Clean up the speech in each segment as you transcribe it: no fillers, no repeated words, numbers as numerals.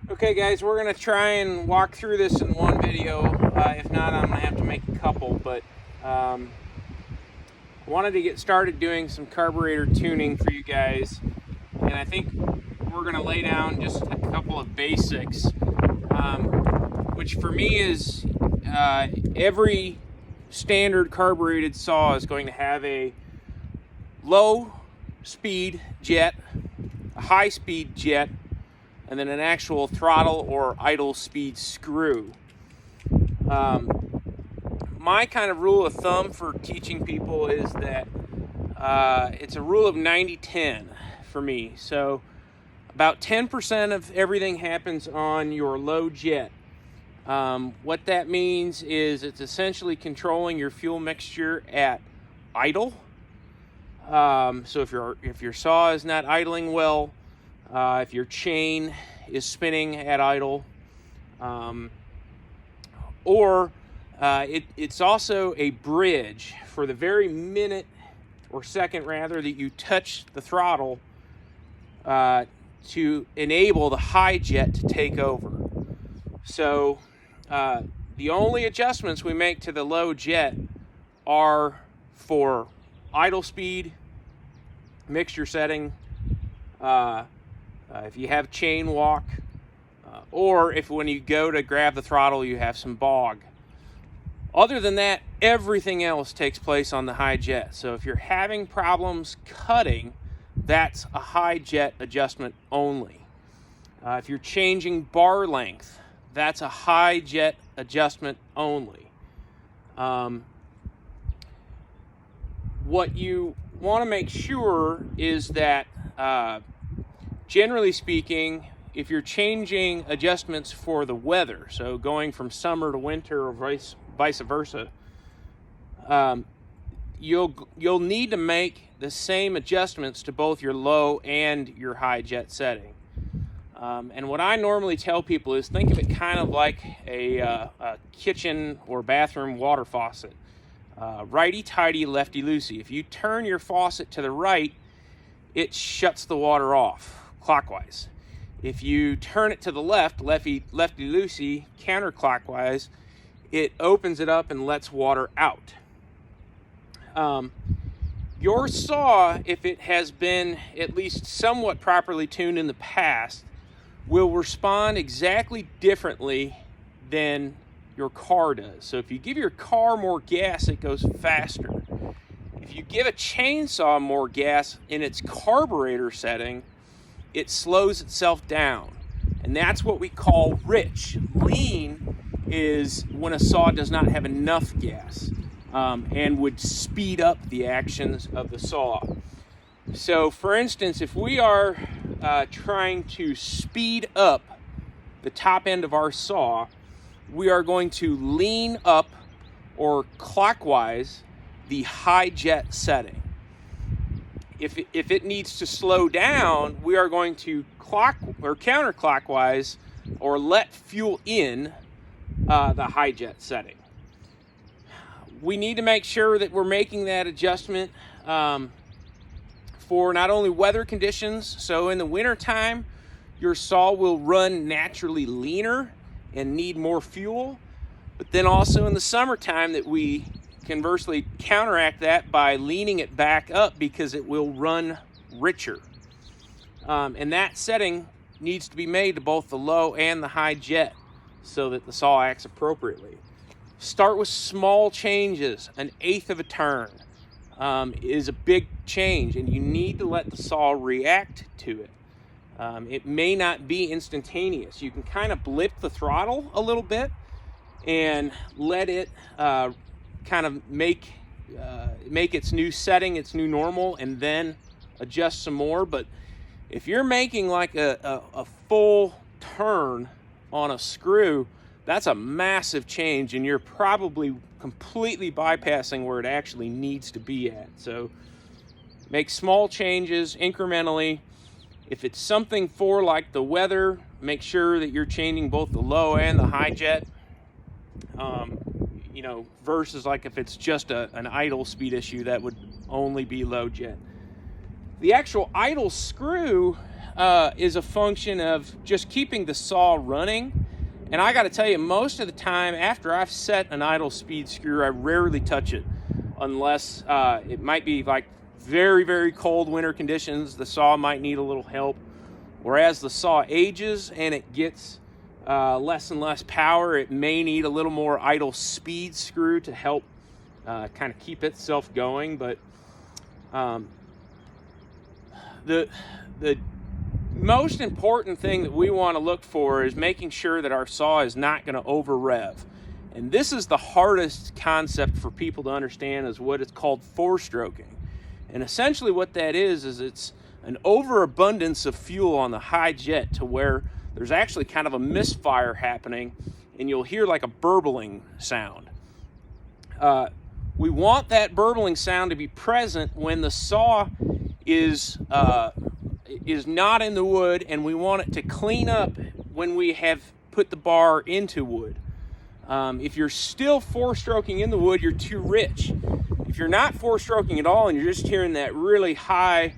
Okay guys, we're going to try and walk through this in one video. If not, I'm going to have to make a couple, but I wanted to get started doing some carburetor tuning for you guys, and I think we're going to lay down just a couple of basics, which for me is every standard carbureted saw is going to have a low speed jet, a high speed jet, and then an actual throttle or idle speed screw. My kind of rule of thumb for teaching people is that it's a rule of 90-10 for me. So about 10% of everything happens on your low jet. What that means is it's essentially controlling your fuel mixture at idle. So if your saw is not idling well, if your chain is spinning at idle, or it's also a bridge for the very minute or second rather that you touch the throttle to enable the high jet to take over. So the only adjustments we make to the low jet are for idle speed, mixture setting, if you have chain walk, or if when you go to grab the throttle you have some bog. Other than that, everything else takes place on the high jet. So if you're having problems cutting, that's a high jet adjustment only. If you're changing bar length, that's a high jet adjustment only. What you want to make sure is that generally speaking, if you're changing adjustments for the weather, so going from summer to winter or vice versa, you'll need to make the same adjustments to both your low and your high jet setting. And what I normally tell people is think of it kind of like a kitchen or bathroom water faucet. Righty-tighty, lefty-loosey. If you turn your faucet to the right, it shuts the water off clockwise. If you turn it to the left, lefty-loosey, counterclockwise, it opens it up and lets water out. Your saw, if it has been at least somewhat properly tuned in the past, will respond exactly differently than your car does. So if you give your car more gas, it goes faster. If you give a chainsaw more gas in its carburetor setting, it slows itself down. And that's what we call rich. Lean is when a saw does not have enough gas and would speed up the actions of the saw. So for instance, if we are trying to speed up the top end of our saw, we are going to lean up or clockwise the high jet setting. If it needs to slow down, we are going to counterclockwise or let fuel in the high jet setting. We need to make sure that we're making that adjustment for not only weather conditions. So in the wintertime, your saw will run naturally leaner and need more fuel, but then also in the summertime that we conversely counteract that by leaning it back up because it will run richer. And that setting needs to be made to both the low and the high jet so that the saw acts appropriately. Start with small changes. 1/8 of a turn is a big change, and you need to let the saw react to it. It may not be instantaneous. You can kind of blip the throttle a little bit and let it kind of make its new setting, its new normal, and then adjust some more. But if you're making like a full turn on a screw, that's a massive change, and you're probably completely bypassing where it actually needs to be at. So make small changes incrementally. If it's something for like the weather, make sure that you're changing both the low and the high jet. Versus like if it's just an idle speed issue, that would only be low jet. The actual idle screw is a function of just keeping the saw running. And I got to tell you, most of the time after I've set an idle speed screw, I rarely touch it unless it might be like very, very cold winter conditions. The saw might need a little help. Whereas the saw ages and it gets less and less power, it may need a little more idle speed screw to help kind of keep itself going. But the most important thing that we want to look for is making sure that our saw is not going to over rev. And this is the hardest concept for people to understand, is what is called four-stroking. And essentially what that is it's an overabundance of fuel on the high jet to where there's actually kind of a misfire happening, and you'll hear like a burbling sound. We want that burbling sound to be present when the saw is not in the wood, and we want it to clean up when we have put the bar into wood. If you're still four-stroking in the wood, you're too rich. If you're not four-stroking at all and you're just hearing that really high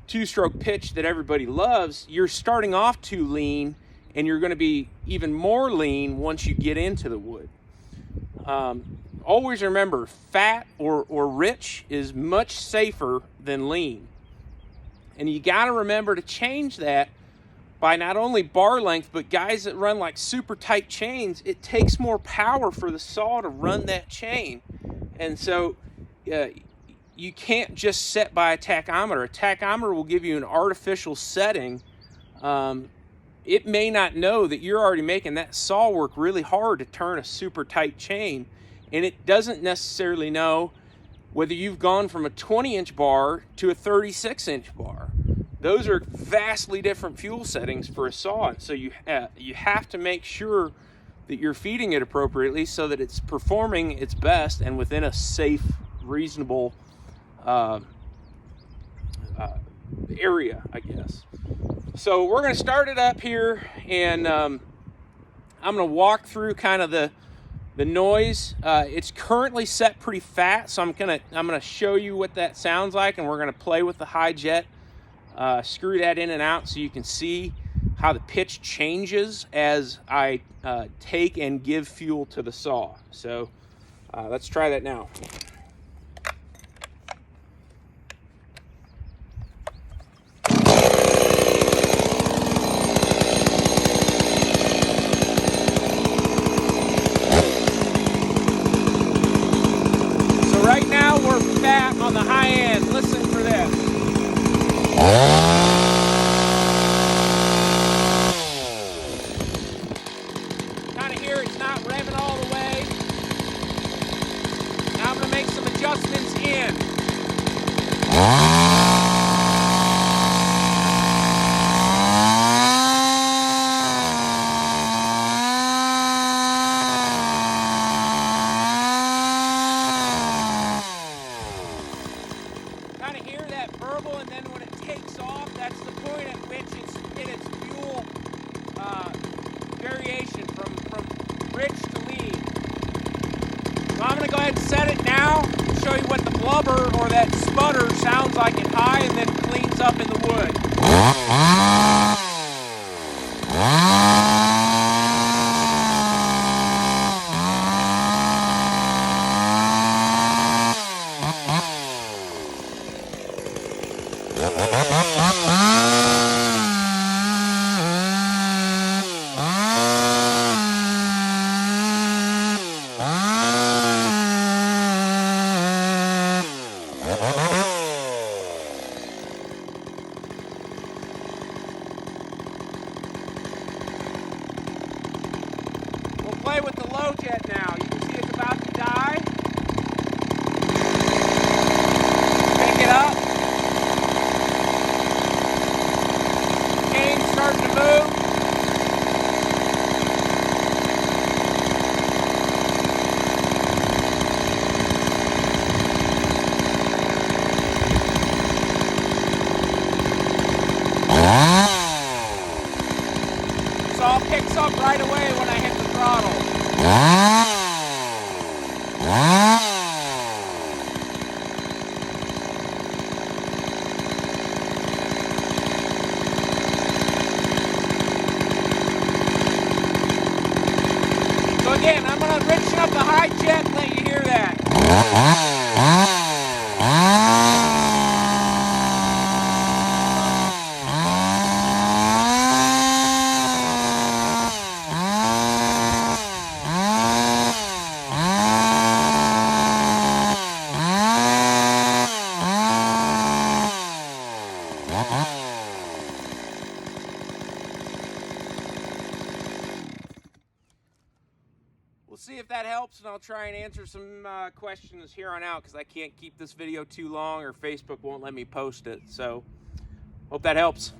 two-stroke pitch that everybody loves, you're starting off too lean, and you're going to be even more lean once you get into the wood. Always remember, fat or rich is much safer than lean. And you got to remember to change that by not only bar length, but guys that run like super tight chains, it takes more power for the saw to run that chain. And so you can't just set by a tachometer. A tachometer will give you an artificial setting. It may not know that you're already making that saw work really hard to turn a super tight chain. And it doesn't necessarily know whether you've gone from a 20-inch bar to a 36-inch bar. Those are vastly different fuel settings for a saw. And so you have to make sure that you're feeding it appropriately so that it's performing its best and within a safe, reasonable area, I guess. So we're going to start it up here, and I'm going to walk through kind of the noise. It's currently set pretty fat, so I'm gonna show you what that sounds like, and we're gonna play with the high jet, screw that in and out so you can see how the pitch changes as I take and give fuel to the saw. So let's try that now. On the high end, listen for this. Kind of hear it's not revving all the way. Now I'm going to make some adjustments in. And then when it takes off, that's the point at which it's hit its fuel variation from rich to lean. So I'm going to go ahead and set it now and show you what the blubber or that sputter sounds like at high and then cleans up in the wood. Play with the low jet now. You can see it's about to die. Pick it up. Chain's starting to move. Saw picks up right away when I hit the throttle. up the high jet and let you hear that. We'll see if that helps, and I'll try and answer some questions here on out because I can't keep this video too long or Facebook won't let me post it. So, hope that helps.